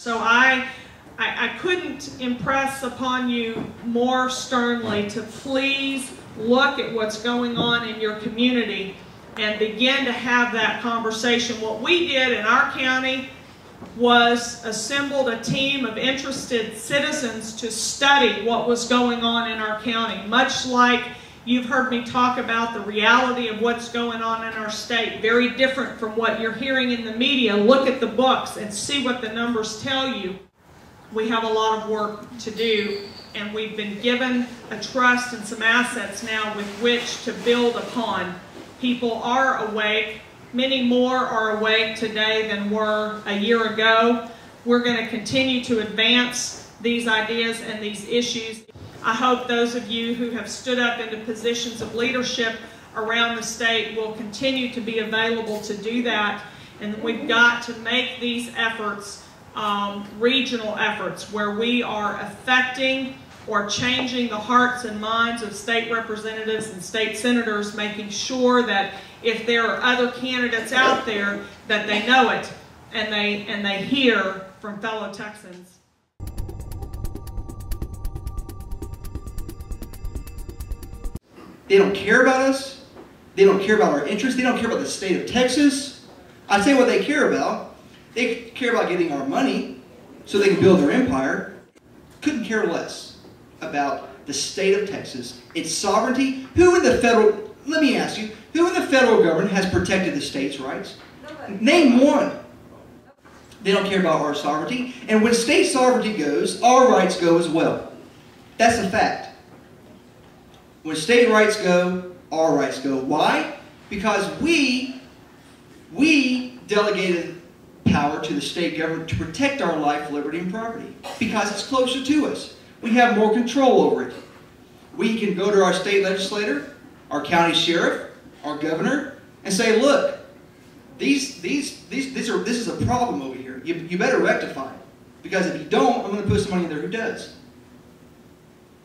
So I couldn't impress upon you more sternly to please look at what's going on in your community and begin to have that conversation. What we did in our county was assembled a team of interested citizens to study what was going on in our county, much like you've heard me talk about the reality of what's going on in our state. Very different from what you're hearing in the media. Look at the books and see what the numbers tell you. We have a lot of work to do, and we've been given a trust and some assets now with which to build upon. People are awake. Many more are awake today than were a year ago. We're going to continue to advance these ideas and these issues. I hope those of you who have stood up into positions of leadership around the state will continue to be available to do that. And we've got to make these efforts regional efforts where we are affecting or changing the hearts and minds of state representatives and state senators, making sure that if there are other candidates out there, that they know it and they hear from fellow Texans. They don't care about us. They don't care about our interests. They don't care about the state of Texas. I tell you what they care about. They care about getting our money so they can build their empire. Couldn't care less about the state of Texas, its sovereignty. Who in the federal, let me ask you, who in the federal government has protected the state's rights? Nobody. Name one. They don't care about our sovereignty. And when state sovereignty goes, our rights go as well. That's a fact. When state rights go, our rights go. Why? Because we delegated power to the state government to protect our life, liberty, and property. Because it's closer to us. We have more control over it. We can go to our state legislator, our county sheriff, our governor, and say, look, this is a problem over here. You better rectify it. Because if you don't, I'm going to put somebody in there who does.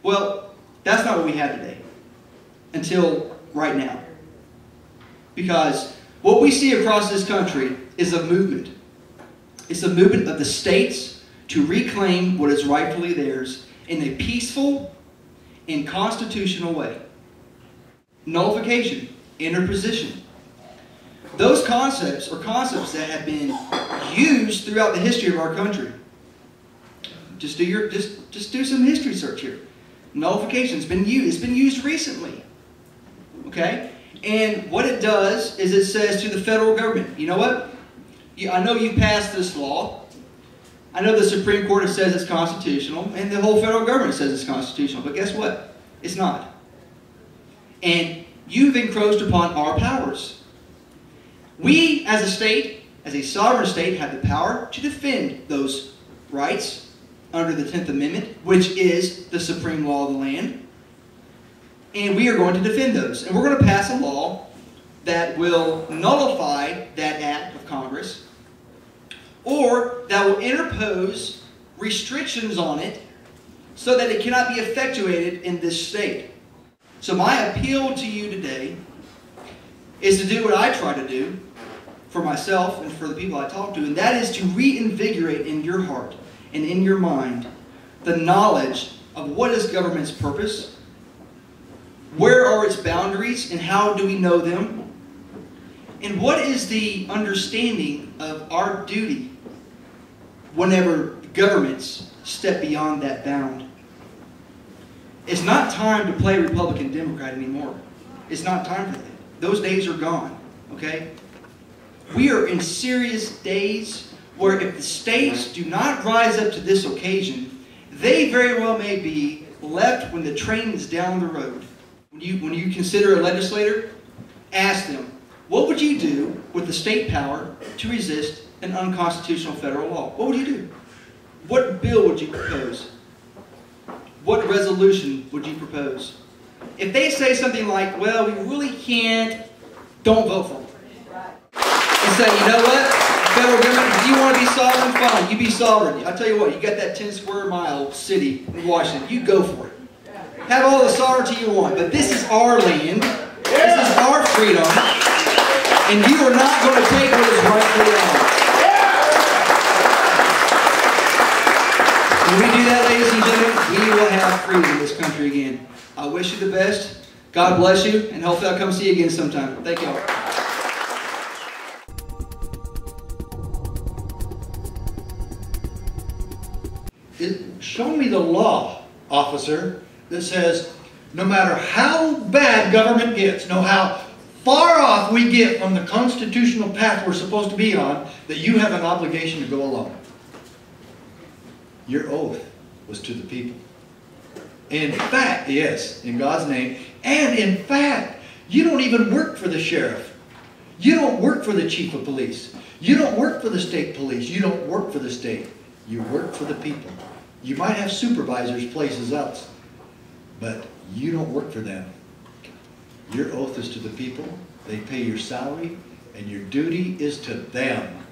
Well, that's not what we have today. Until right now. Because what we see across this country is a movement. It's a movement of the states to reclaim what is rightfully theirs in a peaceful and constitutional way. Nullification, interposition. Those concepts are concepts that have been used throughout the history of our country. Just do some history search here. Nullification has been used. It's been used recently. Okay? And what it does is it says to the federal government, you know what? I know you passed this law. I know the Supreme Court says it's constitutional, and the whole federal government says it's constitutional. But guess what? It's not. And you've encroached upon our powers. We, as a state, as a sovereign state, have the power to defend those rights under the 10th Amendment, which is the supreme law of the land. And we are going to defend those. And we're going to pass a law that will nullify that act of Congress, or that will interpose restrictions on it so that it cannot be effectuated in this state. So my appeal to you today is to do what I try to do for myself and for the people I talk to, and that is to reinvigorate in your heart and in your mind the knowledge of what is government's purpose, where are its boundaries, and how do we know them, and what is the understanding of our duty whenever governments step beyond that bound. It's not time to play Republican Democrat anymore. It's not time for that. Those days are gone. Okay? We are in serious days where if the states do not rise up to this occasion, they very well may be left when the train is down the road. When you consider a legislator, ask them, what would you do with the state power to resist an unconstitutional federal law? What would you do? What bill would you propose? What resolution would you propose? If they say something like, well, we really can't, don't vote for it. And say, you know what? Federal government, if you want to be sovereign, fine. You be sovereign. I'll tell you what, you got that 10 square mile city in Washington. You go for it. Have all the sovereignty you want. But this is our land. This is our freedom. And you are not going to take what is rightfully ours. When we do that, ladies and gentlemen, we will have freedom in this country again. I wish you the best. God bless you, and hopefully I'll come see you again sometime. Thank y'all. Show me the law, officer, that says no matter how bad government gets, no how far off we get from the constitutional path we're supposed to be on, that you have an obligation to go along. Your oath was to the people. In fact, yes, in God's name, and in fact, you don't even work for the sheriff. You don't work for the chief of police. You don't work for the state police. You don't work for the state. You work for the people. You might have supervisors places else, but you don't work for them. Your oath is to the people. They pay your salary, and your duty is to them.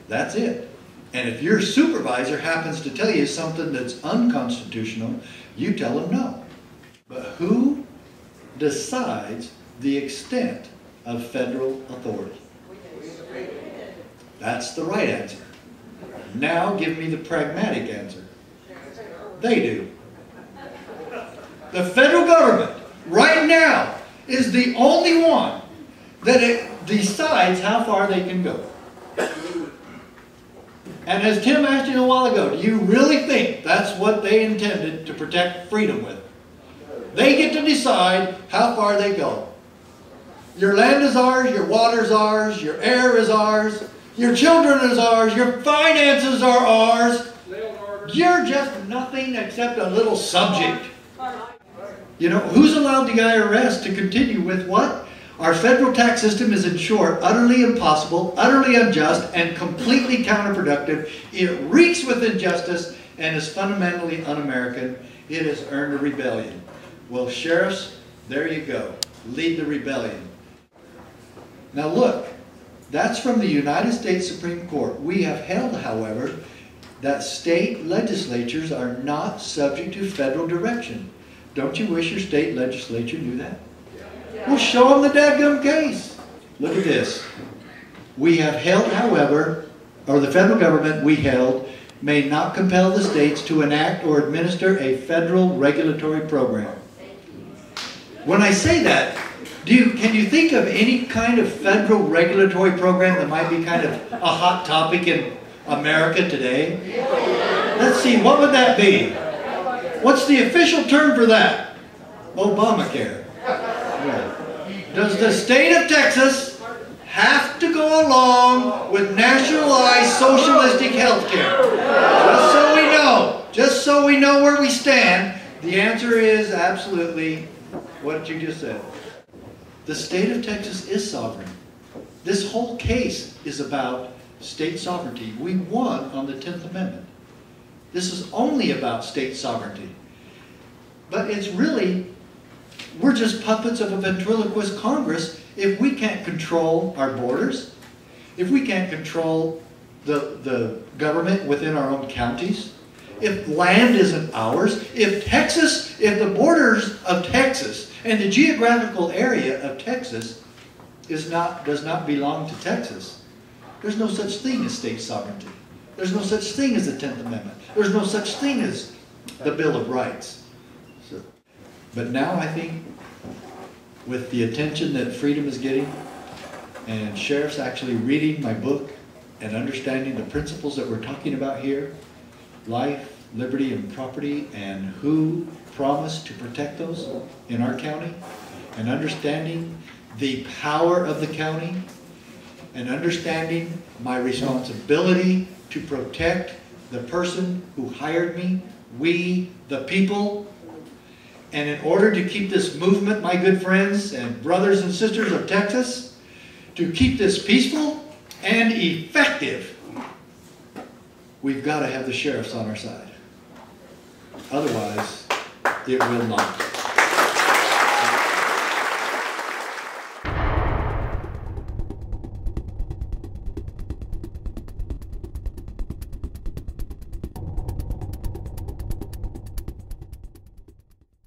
That's it. And if your supervisor happens to tell you something that's unconstitutional, you tell them no. But who decides the extent of federal authority? That's the right answer. Now give me the pragmatic answer. They do. The federal government, right now, is the only one that it decides how far they can go. And as Tim asked you a while ago, do you really think that's what they intended to protect freedom with? They get to decide how far they go. Your land is ours, your water is ours, your air is ours, your children is ours, your finances are ours. You're just nothing except a little subject. You know, who's allowed the IRS to continue with what? Our federal tax system is, in short, utterly impossible, utterly unjust, and completely counterproductive. It reeks with injustice and is fundamentally un-American. It has earned a rebellion. Well, sheriffs, there you go. Lead the rebellion. Now look, that's from the United States Supreme Court. We have held, however, that state legislatures are not subject to federal direction. Don't you wish your state legislature knew that? Well, show them the dadgum case. Look at this. We have held, however, or the federal government we held, may not compel the states to enact or administer a federal regulatory program. When I say that, can you think of any kind of federal regulatory program that might be kind of a hot topic in America today? Let's see, what would that be? What's the official term for that? Obamacare. Does the state of Texas have to go along with nationalized socialistic health care? Just so we know where we stand, the answer is absolutely what you just said. The state of Texas is sovereign. This whole case is about state sovereignty. We won on the 10th Amendment. This is only about state sovereignty. But it's really, we're just puppets of a ventriloquist Congress if we can't control our borders, if we can't control the government within our own counties, if land isn't ours, if the borders of Texas and the geographical area of Texas does not belong to Texas, there's no such thing as state sovereignty. There's no such thing as the 10th Amendment. There's no such thing as the Bill of Rights. But now I think with the attention that freedom is getting, and sheriffs actually reading my book and understanding the principles that we're talking about here, life, liberty, and property, and who promised to protect those in our county, and understanding the power of the county, and understanding my responsibility to protect the person who hired me, we, the people. And in order to keep this movement, my good friends and brothers and sisters of Texas, to keep this peaceful and effective, we've got to have the sheriffs on our side. Otherwise, it will not.